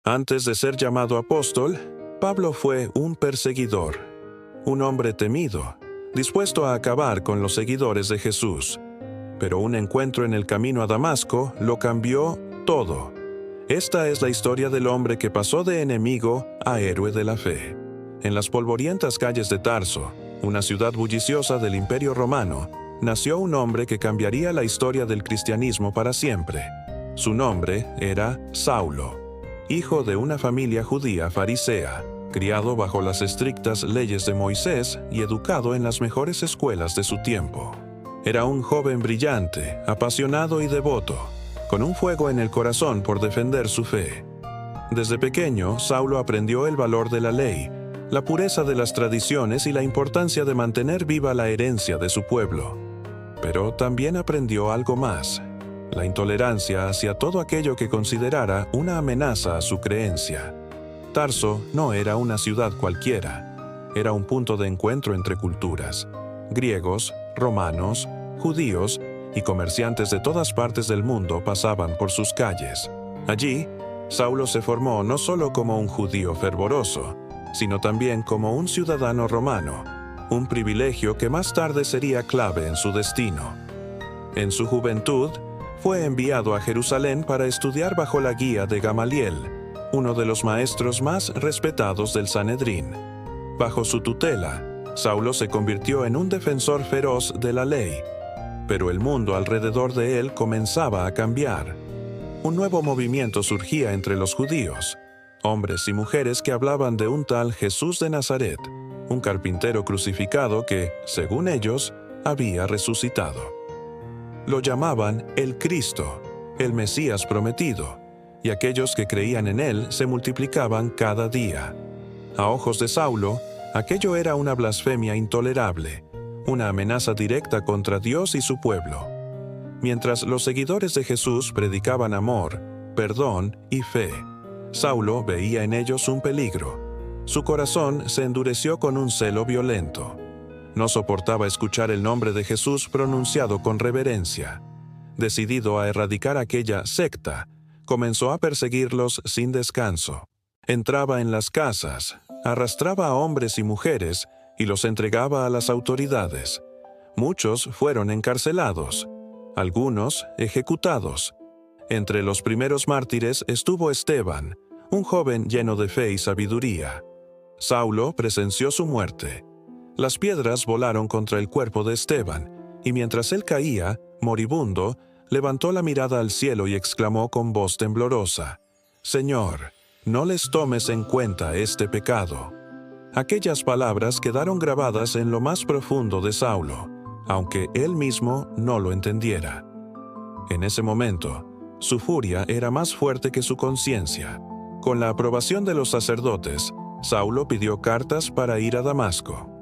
Antes de ser llamado apóstol, Pablo fue un perseguidor, un hombre temido, dispuesto a acabar con los seguidores de Jesús. Pero un encuentro en el camino a Damasco lo cambió todo. Esta es la historia del hombre que pasó de enemigo a héroe de la fe. En las polvorientas calles de Tarso, una ciudad bulliciosa del Imperio Romano, nació un hombre que cambiaría la historia del cristianismo para siempre. Su nombre era Saulo, hijo de una familia judía farisea, criado bajo las estrictas leyes de Moisés y educado en las mejores escuelas de su tiempo. Era un joven brillante, apasionado y devoto, con un fuego en el corazón por defender su fe. Desde pequeño, Saulo aprendió el valor de la ley, la pureza de las tradiciones y la importancia de mantener viva la herencia de su pueblo. Pero también aprendió algo más: la intolerancia hacia todo aquello que considerara una amenaza a su creencia. Tarso no era una ciudad cualquiera, era un punto de encuentro entre culturas. Griegos, romanos, judíos y comerciantes de todas partes del mundo pasaban por sus calles. Allí, Saulo se formó no solo como un judío fervoroso, sino también como un ciudadano romano, un privilegio que más tarde sería clave en su destino. En su juventud, fue enviado a Jerusalén para estudiar bajo la guía de Gamaliel, uno de los maestros más respetados del Sanedrín. Bajo su tutela, Saulo se convirtió en un defensor feroz de la ley, pero el mundo alrededor de él comenzaba a cambiar. Un nuevo movimiento surgía entre los judíos, hombres y mujeres que hablaban de un tal Jesús de Nazaret, un carpintero crucificado que, según ellos, había resucitado. Lo llamaban el Cristo, el Mesías prometido, y aquellos que creían en él se multiplicaban cada día. A ojos de Saulo, aquello era una blasfemia intolerable, una amenaza directa contra Dios y su pueblo. Mientras los seguidores de Jesús predicaban amor, perdón y fe, Saulo veía en ellos un peligro. Su corazón se endureció con un celo violento. No soportaba escuchar el nombre de Jesús pronunciado con reverencia. Decidido a erradicar aquella secta, comenzó a perseguirlos sin descanso. Entraba en las casas, arrastraba a hombres y mujeres y los entregaba a las autoridades. Muchos fueron encarcelados, algunos ejecutados. Entre los primeros mártires estuvo Esteban, un joven lleno de fe y sabiduría. Saulo presenció su muerte. Las piedras volaron contra el cuerpo de Esteban, y mientras él caía, moribundo, levantó la mirada al cielo y exclamó con voz temblorosa: «Señor, no les tomes en cuenta este pecado». Aquellas palabras quedaron grabadas en lo más profundo de Saulo, aunque él mismo no lo entendiera. En ese momento, su furia era más fuerte que su conciencia. Con la aprobación de los sacerdotes, Saulo pidió cartas para ir a Damasco.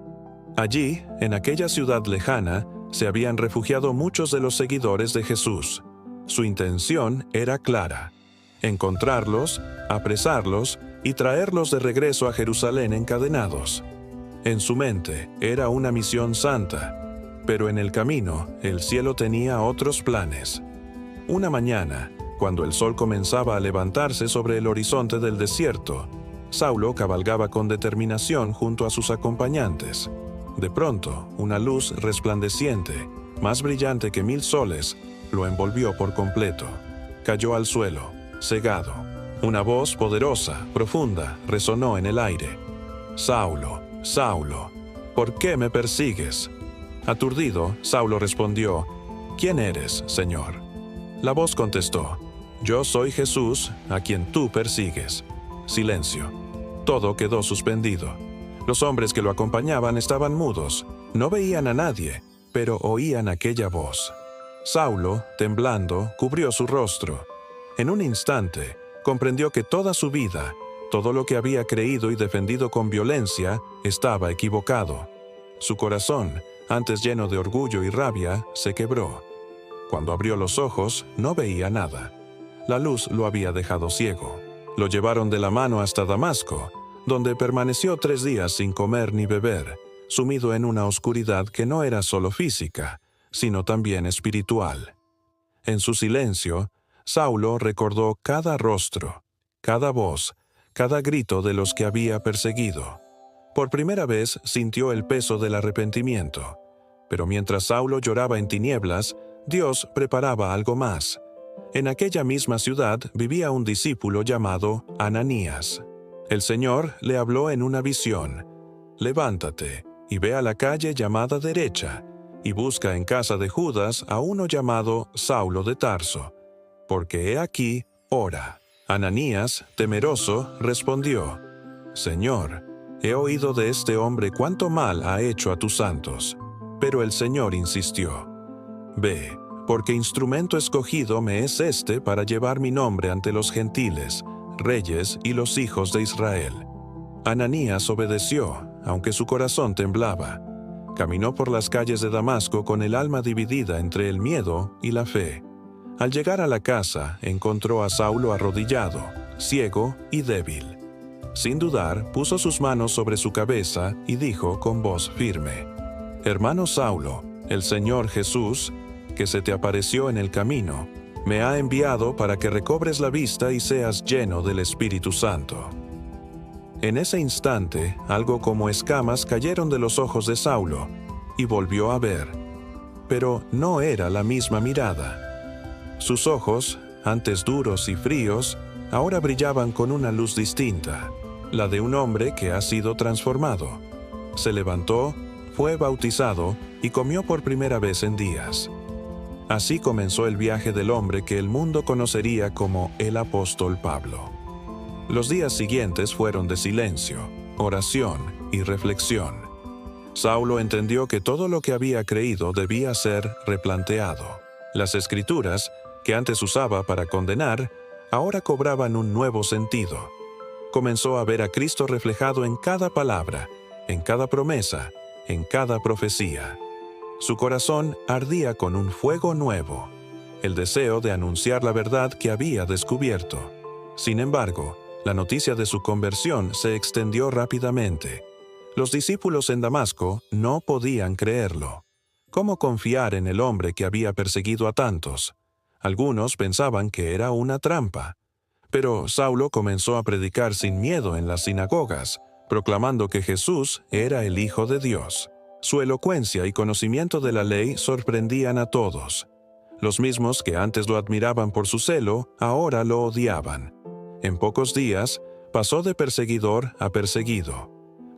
Allí, en aquella ciudad lejana, se habían refugiado muchos de los seguidores de Jesús. Su intención era clara: encontrarlos, apresarlos y traerlos de regreso a Jerusalén encadenados. En su mente era una misión santa, pero en el camino el cielo tenía otros planes. Una mañana, cuando el sol comenzaba a levantarse sobre el horizonte del desierto, Saulo cabalgaba con determinación junto a sus acompañantes. De pronto, una luz resplandeciente, más brillante que 1000 soles, lo envolvió por completo. Cayó al suelo, cegado. Una voz poderosa, profunda, resonó en el aire: «Saulo, Saulo, ¿por qué me persigues?». Aturdido, Saulo respondió: «¿Quién eres, Señor?». La voz contestó: «Yo soy Jesús, a quien tú persigues». Silencio. Todo quedó suspendido. Los hombres que lo acompañaban estaban mudos, no veían a nadie, pero oían aquella voz. Saulo, temblando, cubrió su rostro. En un instante, comprendió que toda su vida, todo lo que había creído y defendido con violencia, estaba equivocado. Su corazón, antes lleno de orgullo y rabia, se quebró. Cuando abrió los ojos, no veía nada. La luz lo había dejado ciego. Lo llevaron de la mano hasta Damasco, donde permaneció 3 días sin comer ni beber, sumido en una oscuridad que no era solo física, sino también espiritual. En su silencio, Saulo recordó cada rostro, cada voz, cada grito de los que había perseguido. Por primera vez sintió el peso del arrepentimiento. Pero mientras Saulo lloraba en tinieblas, Dios preparaba algo más. En aquella misma ciudad vivía un discípulo llamado Ananías. El Señor le habló en una visión: «Levántate y ve a la calle llamada Derecha, y busca en casa de Judas a uno llamado Saulo de Tarso, porque he aquí ora». Ananías, temeroso, respondió: «Señor, he oído de este hombre cuánto mal ha hecho a tus santos». Pero el Señor insistió: «Ve, porque instrumento escogido me es este para llevar mi nombre ante los gentiles, reyes y los hijos de Israel». Ananías obedeció, aunque su corazón temblaba. Caminó por las calles de Damasco con el alma dividida entre el miedo y la fe. Al llegar a la casa, encontró a Saulo arrodillado, ciego y débil. Sin dudar, puso sus manos sobre su cabeza y dijo con voz firme: «Hermano Saulo, el Señor Jesús, que se te apareció en el camino, me ha enviado para que recobres la vista y seas lleno del Espíritu Santo». En ese instante, algo como escamas cayeron de los ojos de Saulo, y volvió a ver. Pero no era la misma mirada. Sus ojos, antes duros y fríos, ahora brillaban con una luz distinta, la de un hombre que ha sido transformado. Se levantó, fue bautizado y comió por primera vez en días. Así comenzó el viaje del hombre que el mundo conocería como el apóstol Pablo. Los días siguientes fueron de silencio, oración y reflexión. Saulo entendió que todo lo que había creído debía ser replanteado. Las Escrituras, que antes usaba para condenar, ahora cobraban un nuevo sentido. Comenzó a ver a Cristo reflejado en cada palabra, en cada promesa, en cada profecía. Su corazón ardía con un fuego nuevo, el deseo de anunciar la verdad que había descubierto. Sin embargo, la noticia de su conversión se extendió rápidamente. Los discípulos en Damasco no podían creerlo. ¿Cómo confiar en el hombre que había perseguido a tantos? Algunos pensaban que era una trampa. Pero Saulo comenzó a predicar sin miedo en las sinagogas, proclamando que Jesús era el Hijo de Dios. Su elocuencia y conocimiento de la ley sorprendían a todos. Los mismos que antes lo admiraban por su celo, ahora lo odiaban. En pocos días, pasó de perseguidor a perseguido.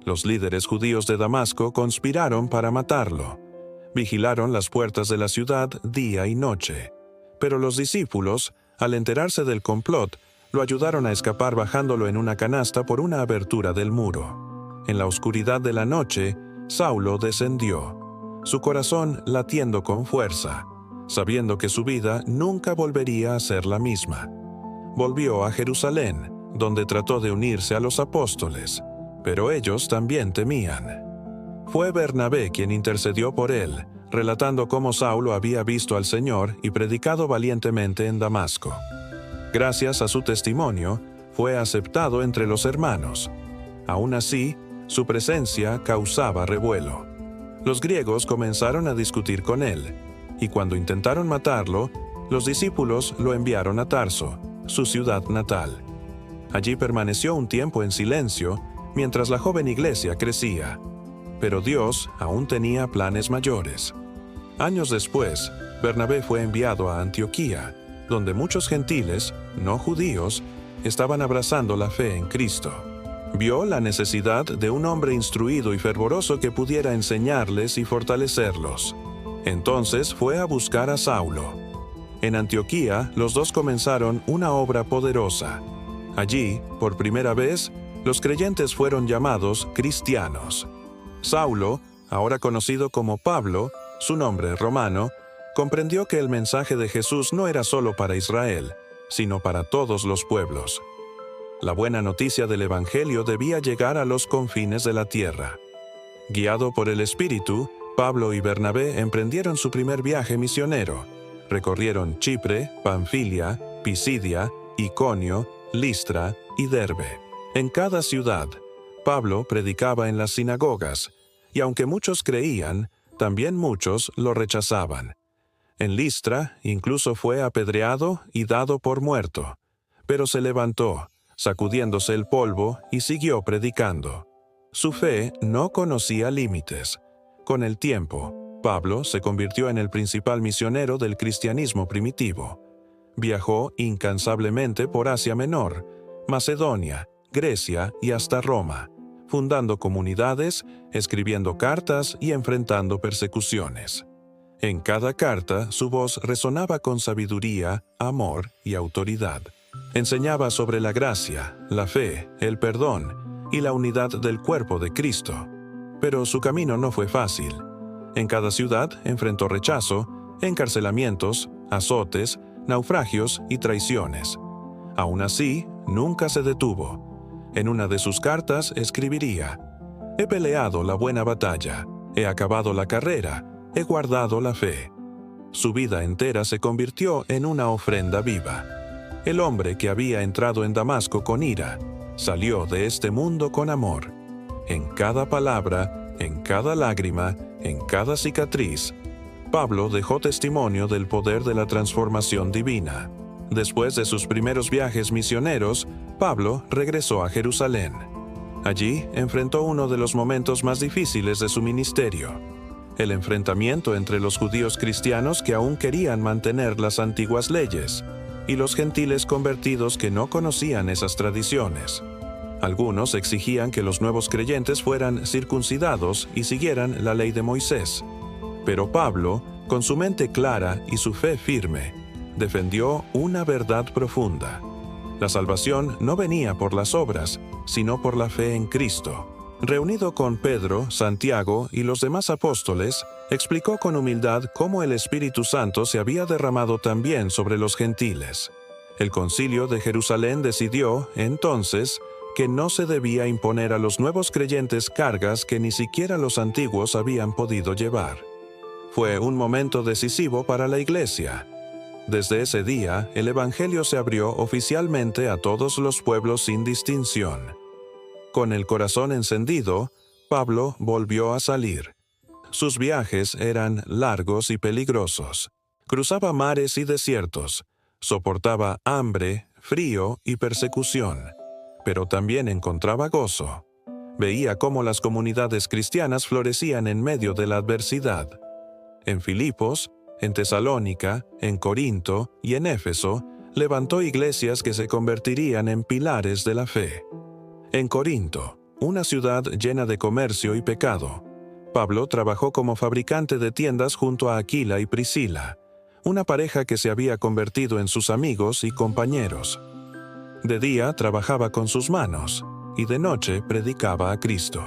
Los líderes judíos de Damasco conspiraron para matarlo. Vigilaron las puertas de la ciudad día y noche. Pero los discípulos, al enterarse del complot, lo ayudaron a escapar bajándolo en una canasta por una abertura del muro. En la oscuridad de la noche, Saulo descendió, su corazón latiendo con fuerza, sabiendo que su vida nunca volvería a ser la misma. Volvió a Jerusalén, donde trató de unirse a los apóstoles, pero ellos también temían. Fue Bernabé quien intercedió por él, relatando cómo Saulo había visto al Señor y predicado valientemente en Damasco. Gracias a su testimonio, fue aceptado entre los hermanos. Aún así, su presencia causaba revuelo. Los griegos comenzaron a discutir con él, y cuando intentaron matarlo, los discípulos lo enviaron a Tarso, su ciudad natal. Allí permaneció un tiempo en silencio, mientras la joven iglesia crecía. Pero Dios aún tenía planes mayores. Años después, Bernabé fue enviado a Antioquía, donde muchos gentiles, no judíos, estaban abrazando la fe en Cristo. Vio la necesidad de un hombre instruido y fervoroso que pudiera enseñarles y fortalecerlos. Entonces fue a buscar a Saulo. En Antioquía, los dos comenzaron una obra poderosa. Allí, por primera vez, los creyentes fueron llamados cristianos. Saulo, ahora conocido como Pablo, su nombre romano, comprendió que el mensaje de Jesús no era solo para Israel, sino para todos los pueblos. La buena noticia del Evangelio debía llegar a los confines de la tierra. Guiado por el Espíritu, Pablo y Bernabé emprendieron su primer viaje misionero. Recorrieron Chipre, Panfilia, Pisidia, Iconio, Listra y Derbe. En cada ciudad, Pablo predicaba en las sinagogas, y aunque muchos creían, también muchos lo rechazaban. En Listra incluso fue apedreado y dado por muerto, pero se levantó, sacudiéndose el polvo, y siguió predicando. Su fe no conocía límites. Con el tiempo, Pablo se convirtió en el principal misionero del cristianismo primitivo. Viajó incansablemente por Asia Menor, Macedonia, Grecia y hasta Roma, fundando comunidades, escribiendo cartas y enfrentando persecuciones. En cada carta, su voz resonaba con sabiduría, amor y autoridad. Enseñaba sobre la gracia, la fe, el perdón y la unidad del cuerpo de Cristo. Pero su camino no fue fácil. En cada ciudad enfrentó rechazo, encarcelamientos, azotes, naufragios y traiciones. Aún así, nunca se detuvo. En una de sus cartas escribiría: «He peleado la buena batalla, he acabado la carrera, he guardado la fe». Su vida entera se convirtió en una ofrenda viva. El hombre que había entrado en Damasco con ira, salió de este mundo con amor. En cada palabra, en cada lágrima, en cada cicatriz, Pablo dejó testimonio del poder de la transformación divina. Después de sus primeros viajes misioneros, Pablo regresó a Jerusalén. Allí enfrentó uno de los momentos más difíciles de su ministerio: el enfrentamiento entre los judíos cristianos que aún querían mantener las antiguas leyes y los gentiles convertidos que no conocían esas tradiciones. Algunos exigían que los nuevos creyentes fueran circuncidados y siguieran la ley de Moisés. Pero Pablo, con su mente clara y su fe firme, defendió una verdad profunda. La salvación no venía por las obras, sino por la fe en Cristo. Reunido con Pedro, Santiago y los demás apóstoles, explicó con humildad cómo el Espíritu Santo se había derramado también sobre los gentiles. El Concilio de Jerusalén decidió, entonces, que no se debía imponer a los nuevos creyentes cargas que ni siquiera los antiguos habían podido llevar. Fue un momento decisivo para la Iglesia. Desde ese día, el Evangelio se abrió oficialmente a todos los pueblos sin distinción. Con el corazón encendido, Pablo volvió a salir. Sus viajes eran largos y peligrosos. Cruzaba mares y desiertos, soportaba hambre, frío y persecución, pero también encontraba gozo. Veía cómo las comunidades cristianas florecían en medio de la adversidad. En Filipos, en Tesalónica, en Corinto y en Éfeso, levantó iglesias que se convertirían en pilares de la fe. En Corinto, una ciudad llena de comercio y pecado, Pablo trabajó como fabricante de tiendas junto a Aquila y Priscila, una pareja que se había convertido en sus amigos y compañeros. De día trabajaba con sus manos, y de noche predicaba a Cristo.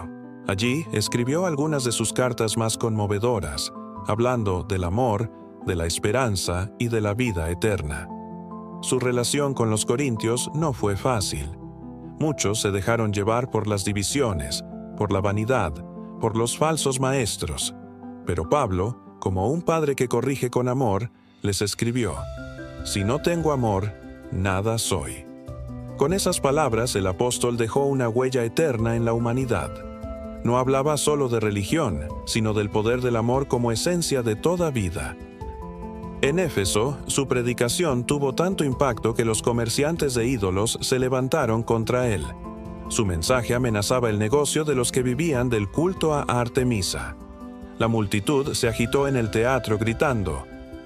Allí escribió algunas de sus cartas más conmovedoras, hablando del amor, de la esperanza y de la vida eterna. Su relación con los corintios no fue fácil. Muchos se dejaron llevar por las divisiones, por la vanidad, por los falsos maestros. Pero Pablo, como un padre que corrige con amor, les escribió: «Si no tengo amor, nada soy». Con esas palabras el apóstol dejó una huella eterna en la humanidad. No hablaba solo de religión, sino del poder del amor como esencia de toda vida. En Éfeso, su predicación tuvo tanto impacto que los comerciantes de ídolos se levantaron contra él. Su mensaje amenazaba el negocio de los que vivían del culto a Artemisa. La multitud se agitó en el teatro gritando: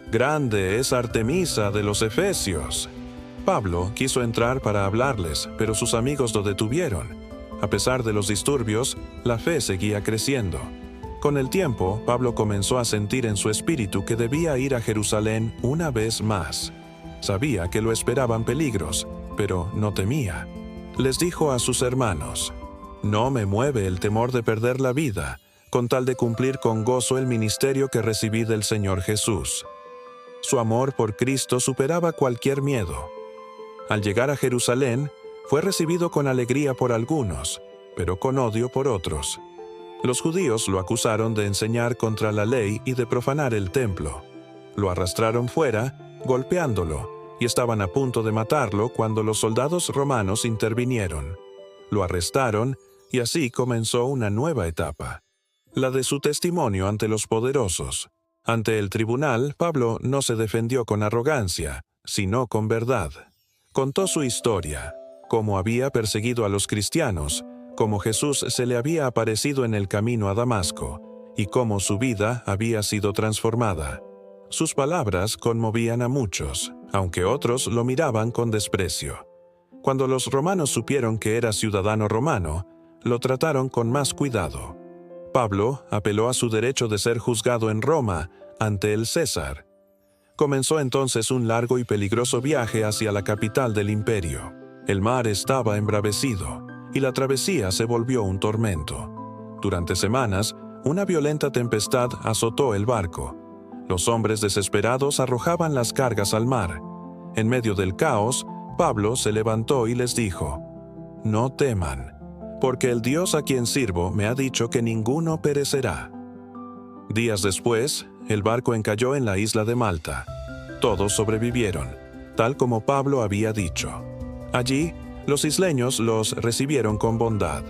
«¡Grande es Artemisa de los Efesios!». Pablo quiso entrar para hablarles, pero sus amigos lo detuvieron. A pesar de los disturbios, la fe seguía creciendo. Con el tiempo, Pablo comenzó a sentir en su espíritu que debía ir a Jerusalén una vez más. Sabía que lo esperaban peligros, pero no temía. Les dijo a sus hermanos: «No me mueve el temor de perder la vida, con tal de cumplir con gozo el ministerio que recibí del Señor Jesús». Su amor por Cristo superaba cualquier miedo. Al llegar a Jerusalén, fue recibido con alegría por algunos, pero con odio por otros. Los judíos lo acusaron de enseñar contra la ley y de profanar el templo. Lo arrastraron fuera, golpeándolo, y estaban a punto de matarlo cuando los soldados romanos intervinieron. Lo arrestaron, y así comenzó una nueva etapa, la de su testimonio ante los poderosos. Ante el tribunal, Pablo no se defendió con arrogancia, sino con verdad. Contó su historia. cómo había perseguido a los cristianos, cómo Jesús se le había aparecido en el camino a Damasco, y cómo su vida había sido transformada. Sus palabras conmovían a muchos, aunque otros lo miraban con desprecio. Cuando los romanos supieron que era ciudadano romano, lo trataron con más cuidado. Pablo apeló a su derecho de ser juzgado en Roma ante el César. Comenzó entonces un largo y peligroso viaje hacia la capital del imperio. El mar estaba embravecido, y la travesía se volvió un tormento. Durante semanas, una violenta tempestad azotó el barco. Los hombres desesperados arrojaban las cargas al mar. En medio del caos, Pablo se levantó y les dijo: «No teman, porque el Dios a quien sirvo me ha dicho que ninguno perecerá». Días después, el barco encalló en la isla de Malta. Todos sobrevivieron, tal como Pablo había dicho. Allí, los isleños los recibieron con bondad.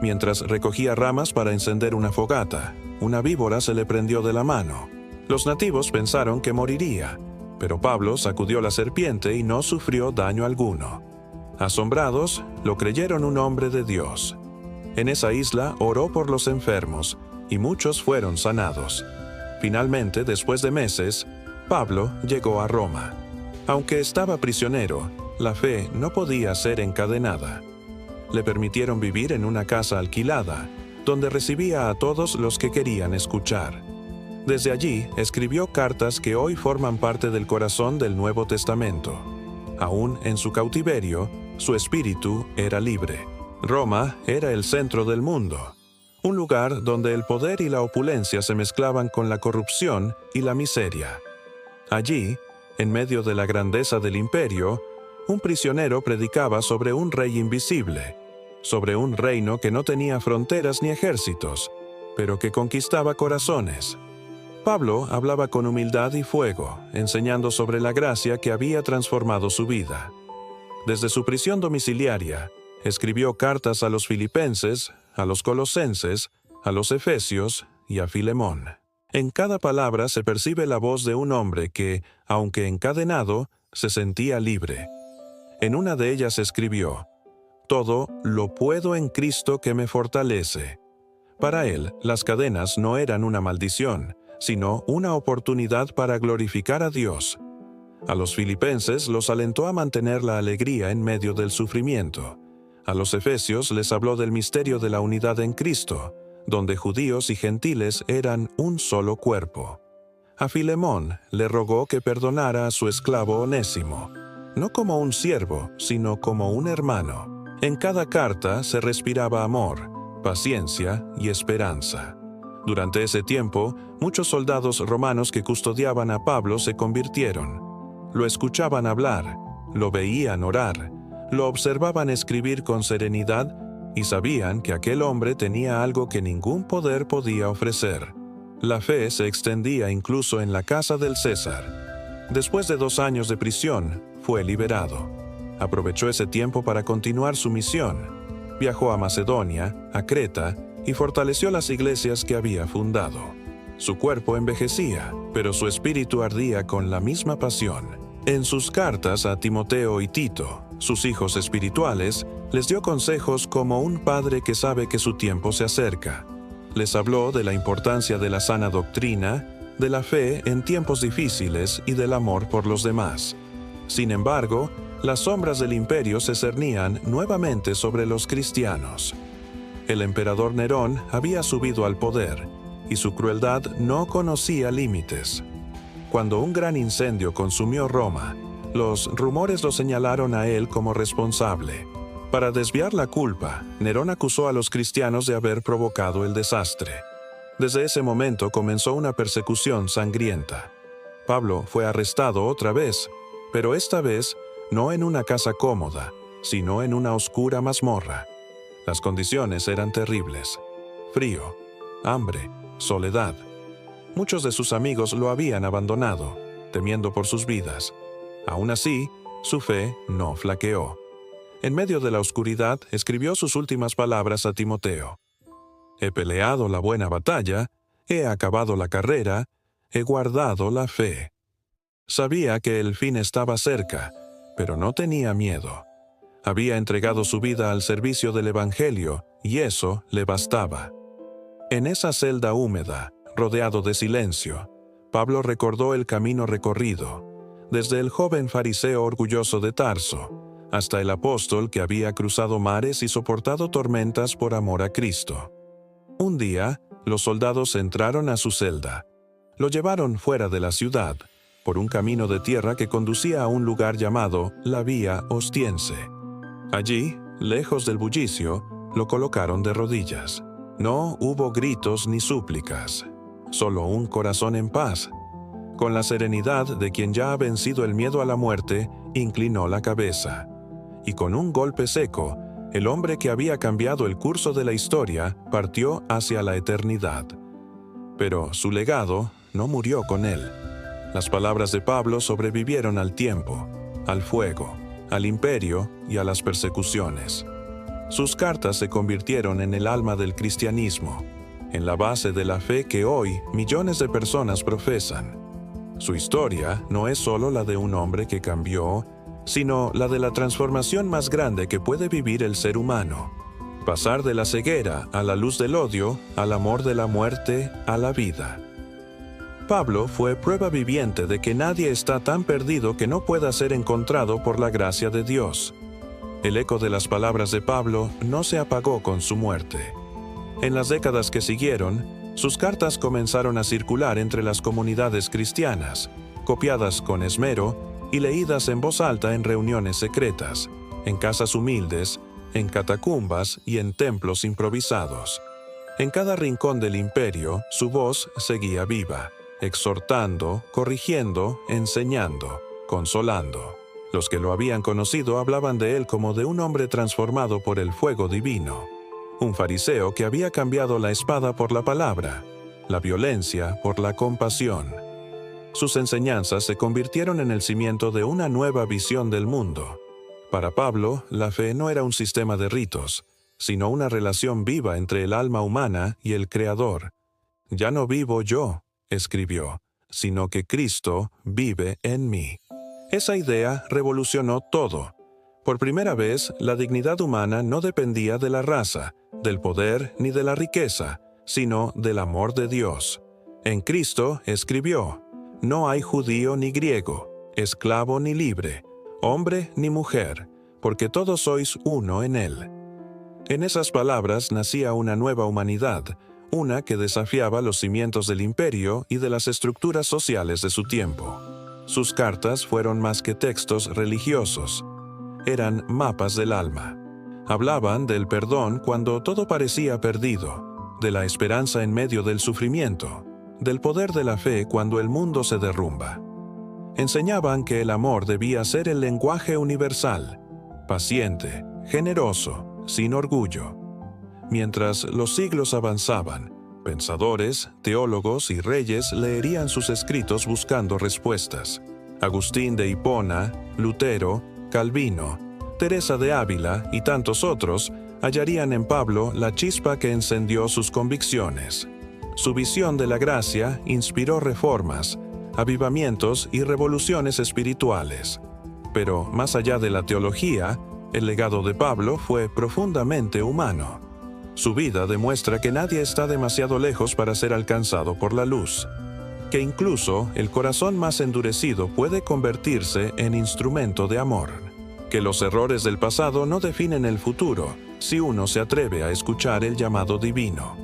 Mientras recogía ramas para encender una fogata, una víbora se le prendió de la mano. Los nativos pensaron que moriría, pero Pablo sacudió la serpiente y no sufrió daño alguno. Asombrados, lo creyeron un hombre de Dios. En esa isla oró por los enfermos, y muchos fueron sanados. Finalmente, después de meses, Pablo llegó a Roma. Aunque estaba prisionero, la fe no podía ser encadenada. Le permitieron vivir en una casa alquilada, donde recibía a todos los que querían escuchar. Desde allí escribió cartas que hoy forman parte del corazón del Nuevo Testamento. Aún en su cautiverio, su espíritu era libre. Roma era el centro del mundo, un lugar donde el poder y la opulencia se mezclaban con la corrupción y la miseria. Allí, en medio de la grandeza del imperio, un prisionero predicaba sobre un rey invisible, sobre un reino que no tenía fronteras ni ejércitos, pero que conquistaba corazones. Pablo hablaba con humildad y fuego, enseñando sobre la gracia que había transformado su vida. Desde su prisión domiciliaria, escribió cartas a los filipenses, a los colosenses, a los efesios y a Filemón. En cada palabra se percibe la voz de un hombre que, aunque encadenado, se sentía libre. En una de ellas escribió: «Todo lo puedo en Cristo que me fortalece». Para él, las cadenas no eran una maldición, sino una oportunidad para glorificar a Dios. A los filipenses los alentó a mantener la alegría en medio del sufrimiento. A los efesios les habló del misterio de la unidad en Cristo, donde judíos y gentiles eran un solo cuerpo. A Filemón le rogó que perdonara a su esclavo Onésimo, no como un siervo, sino como un hermano. En cada carta se respiraba amor, paciencia y esperanza. Durante ese tiempo, muchos soldados romanos que custodiaban a Pablo se convirtieron. Lo escuchaban hablar, lo veían orar, lo observaban escribir con serenidad y sabían que aquel hombre tenía algo que ningún poder podía ofrecer. La fe se extendía incluso en la casa del César. Después de 2 años de prisión, fue liberado. Aprovechó ese tiempo para continuar su misión. Viajó a Macedonia, a Creta, y fortaleció las iglesias que había fundado. Su cuerpo envejecía, pero su espíritu ardía con la misma pasión. En sus cartas a Timoteo y Tito, sus hijos espirituales, les dio consejos como un padre que sabe que su tiempo se acerca. Les habló de la importancia de la sana doctrina, de la fe en tiempos difíciles y del amor por los demás. Sin embargo, las sombras del imperio se cernían nuevamente sobre los cristianos. El emperador Nerón había subido al poder, y su crueldad no conocía límites. Cuando un gran incendio consumió Roma, los rumores lo señalaron a él como responsable. Para desviar la culpa, Nerón acusó a los cristianos de haber provocado el desastre. Desde ese momento comenzó una persecución sangrienta. Pablo fue arrestado otra vez, pero esta vez no en una casa cómoda, sino en una oscura mazmorra. Las condiciones eran terribles: frío, hambre, soledad. Muchos de sus amigos lo habían abandonado, temiendo por sus vidas. Aún así, su fe no flaqueó. En medio de la oscuridad, escribió sus últimas palabras a Timoteo: «He peleado la buena batalla, he acabado la carrera, he guardado la fe». Sabía que el fin estaba cerca, pero no tenía miedo. Había entregado su vida al servicio del Evangelio, y eso le bastaba. En esa celda húmeda, rodeado de silencio, Pablo recordó el camino recorrido, desde el joven fariseo orgulloso de Tarso, hasta el apóstol que había cruzado mares y soportado tormentas por amor a Cristo. Un día, los soldados entraron a su celda. Lo llevaron fuera de la ciudad, por un camino de tierra que conducía a un lugar llamado la Vía Ostiense. Allí, lejos del bullicio, lo colocaron de rodillas. No hubo gritos ni súplicas, solo un corazón en paz. Con la serenidad de quien ya ha vencido el miedo a la muerte, inclinó la cabeza. Y con un golpe seco, el hombre que había cambiado el curso de la historia partió hacia la eternidad. Pero su legado no murió con él. Las palabras de Pablo sobrevivieron al tiempo, al fuego, al imperio y a las persecuciones. Sus cartas se convirtieron en el alma del cristianismo, en la base de la fe que hoy millones de personas profesan. Su historia no es solo la de un hombre que cambió, sino la de la transformación más grande que puede vivir el ser humano. Pasar de la ceguera a la luz del odio, al amor de la muerte, a la vida. Pablo fue prueba viviente de que nadie está tan perdido que no pueda ser encontrado por la gracia de Dios. El eco de las palabras de Pablo no se apagó con su muerte. En las décadas que siguieron, sus cartas comenzaron a circular entre las comunidades cristianas, copiadas con esmero y leídas en voz alta en reuniones secretas, en casas humildes, en catacumbas y en templos improvisados. En cada rincón del imperio, su voz seguía viva, exhortando, corrigiendo, enseñando, consolando. Los que lo habían conocido hablaban de él como de un hombre transformado por el fuego divino. Un fariseo que había cambiado la espada por la palabra, la violencia por la compasión. Sus enseñanzas se convirtieron en el cimiento de una nueva visión del mundo. Para Pablo, la fe no era un sistema de ritos, sino una relación viva entre el alma humana y el Creador. «Ya no vivo yo», escribió, «sino que Cristo vive en mí». Esa idea revolucionó todo. Por primera vez, la dignidad humana no dependía de la raza, del poder ni de la riqueza, sino del amor de Dios. En Cristo, escribió, «No hay judío ni griego, esclavo ni libre, hombre ni mujer, porque todos sois uno en Él». En esas palabras nacía una nueva humanidad, una que desafiaba los cimientos del imperio y de las estructuras sociales de su tiempo. Sus cartas fueron más que textos religiosos. Eran mapas del alma. Hablaban del perdón cuando todo parecía perdido, de la esperanza en medio del sufrimiento, del poder de la fe cuando el mundo se derrumba. Enseñaban que el amor debía ser el lenguaje universal, paciente, generoso, sin orgullo. Mientras los siglos avanzaban, pensadores, teólogos y reyes leerían sus escritos buscando respuestas. Agustín de Hipona, Lutero, Calvino, Teresa de Ávila y tantos otros hallarían en Pablo la chispa que encendió sus convicciones. Su visión de la gracia inspiró reformas, avivamientos y revoluciones espirituales. Pero más allá de la teología, el legado de Pablo fue profundamente humano. Su vida demuestra que nadie está demasiado lejos para ser alcanzado por la luz, que incluso el corazón más endurecido puede convertirse en instrumento de amor, que los errores del pasado no definen el futuro si uno se atreve a escuchar el llamado divino.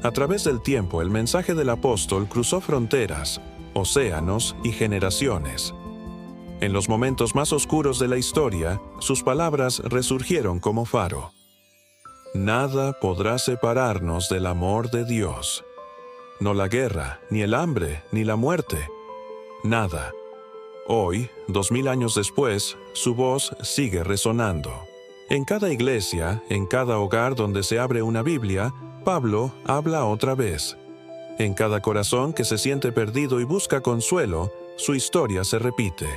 A través del tiempo, el mensaje del apóstol cruzó fronteras, océanos y generaciones. En los momentos más oscuros de la historia, sus palabras resurgieron como faro. Nada podrá separarnos del amor de Dios. No la guerra, ni el hambre, ni la muerte. Nada. Hoy, 2000 años después, su voz sigue resonando. En cada iglesia, en cada hogar donde se abre una Biblia, Pablo habla otra vez. En cada corazón que se siente perdido y busca consuelo, su historia se repite.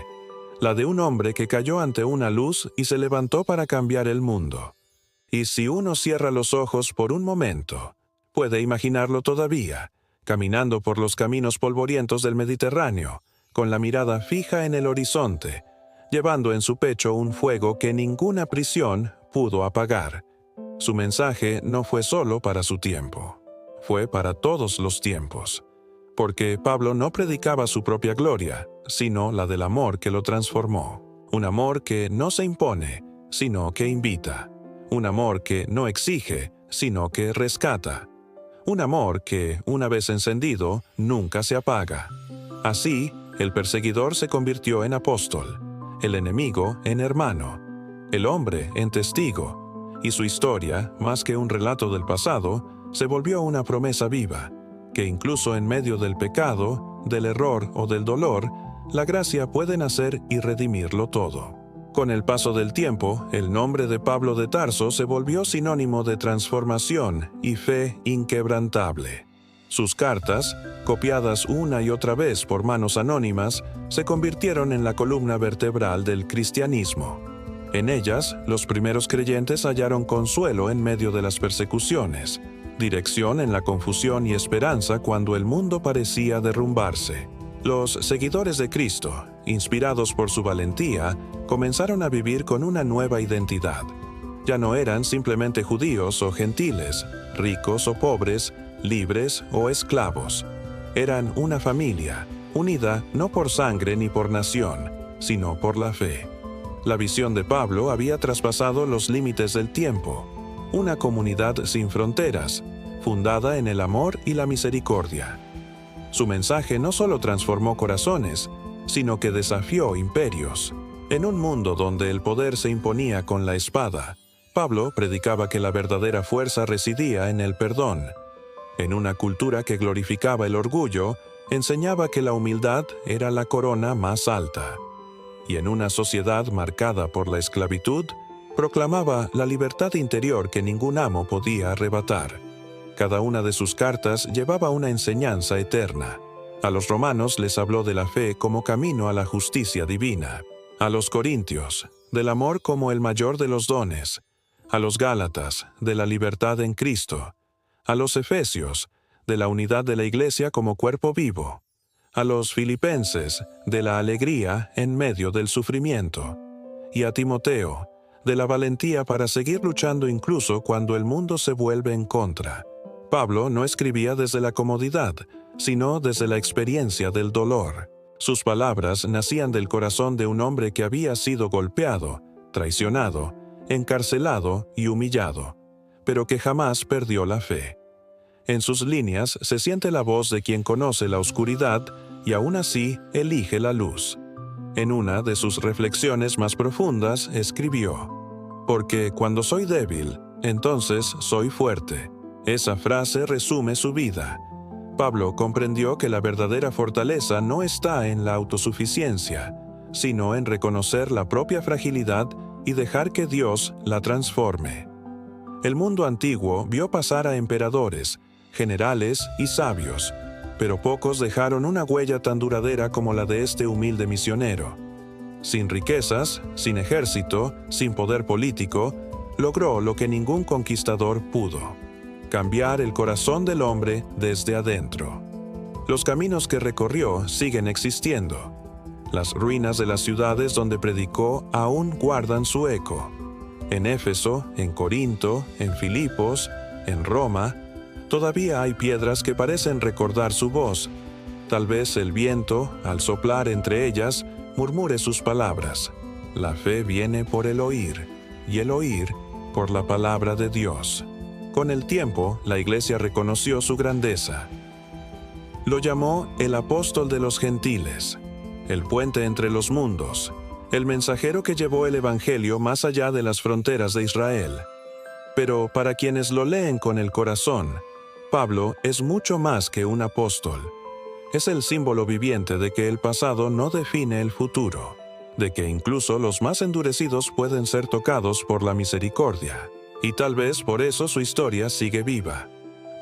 La de un hombre que cayó ante una luz y se levantó para cambiar el mundo. Y si uno cierra los ojos por un momento, puede imaginarlo todavía, caminando por los caminos polvorientos del Mediterráneo, con la mirada fija en el horizonte, llevando en su pecho un fuego que ninguna prisión pudo apagar. Su mensaje no fue solo para su tiempo, fue para todos los tiempos, porque Pablo no predicaba su propia gloria, sino la del amor que lo transformó. Un amor que no se impone, sino que invita. Un amor que no exige, sino que rescata. Un amor que, una vez encendido, nunca se apaga. Así, el perseguidor se convirtió en apóstol, el enemigo en hermano, el hombre en testigo, y su historia, más que un relato del pasado, se volvió una promesa viva, que incluso en medio del pecado, del error o del dolor, la gracia puede nacer y redimirlo todo. Con el paso del tiempo, el nombre de Pablo de Tarso se volvió sinónimo de transformación y fe inquebrantable. Sus cartas, copiadas una y otra vez por manos anónimas, se convirtieron en la columna vertebral del cristianismo. En ellas, los primeros creyentes hallaron consuelo en medio de las persecuciones, dirección en la confusión y esperanza cuando el mundo parecía derrumbarse. Los seguidores de Cristo, inspirados por su valentía, comenzaron a vivir con una nueva identidad. Ya no eran simplemente judíos o gentiles, ricos o pobres, libres o esclavos. Eran una familia, unida no por sangre ni por nación, sino por la fe. La visión de Pablo había traspasado los límites del tiempo, una comunidad sin fronteras, fundada en el amor y la misericordia. Su mensaje no solo transformó corazones, sino que desafió imperios. En un mundo donde el poder se imponía con la espada, Pablo predicaba que la verdadera fuerza residía en el perdón. En una cultura que glorificaba el orgullo, enseñaba que la humildad era la corona más alta. Y en una sociedad marcada por la esclavitud, proclamaba la libertad interior que ningún amo podía arrebatar. Cada una de sus cartas llevaba una enseñanza eterna. A los romanos les habló de la fe como camino a la justicia divina. A los corintios, del amor como el mayor de los dones. A los gálatas, de la libertad en Cristo. A los efesios, de la unidad de la iglesia como cuerpo vivo. A los filipenses, de la alegría en medio del sufrimiento. Y a Timoteo, de la valentía para seguir luchando incluso cuando el mundo se vuelve en contra. Pablo no escribía desde la comodidad, sino desde la experiencia del dolor. Sus palabras nacían del corazón de un hombre que había sido golpeado, traicionado, encarcelado y humillado, pero que jamás perdió la fe. En sus líneas se siente la voz de quien conoce la oscuridad y aún así elige la luz. En una de sus reflexiones más profundas escribió: «Porque cuando soy débil, entonces soy fuerte». Esa frase resume su vida. Pablo comprendió que la verdadera fortaleza no está en la autosuficiencia, sino en reconocer la propia fragilidad y dejar que Dios la transforme. El mundo antiguo vio pasar a emperadores, generales y sabios, pero pocos dejaron una huella tan duradera como la de este humilde misionero. Sin riquezas, sin ejército, sin poder político, logró lo que ningún conquistador pudo: cambiar el corazón del hombre desde adentro. Los caminos que recorrió siguen existiendo. Las ruinas de las ciudades donde predicó aún guardan su eco. En Éfeso, en Corinto, en Filipos, en Roma, todavía hay piedras que parecen recordar su voz. Tal vez el viento, al soplar entre ellas, murmure sus palabras. La fe viene por el oír, y el oír por la palabra de Dios. Con el tiempo, la Iglesia reconoció su grandeza. Lo llamó el apóstol de los gentiles, el puente entre los mundos, el mensajero que llevó el Evangelio más allá de las fronteras de Israel. Pero para quienes lo leen con el corazón, Pablo es mucho más que un apóstol. Es el símbolo viviente de que el pasado no define el futuro, de que incluso los más endurecidos pueden ser tocados por la misericordia. Y tal vez por eso su historia sigue viva.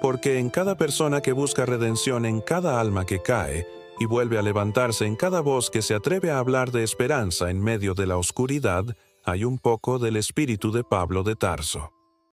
Porque en cada persona que busca redención, en cada alma que cae y vuelve a levantarse, en cada voz que se atreve a hablar de esperanza en medio de la oscuridad, hay un poco del espíritu de Pablo de Tarso.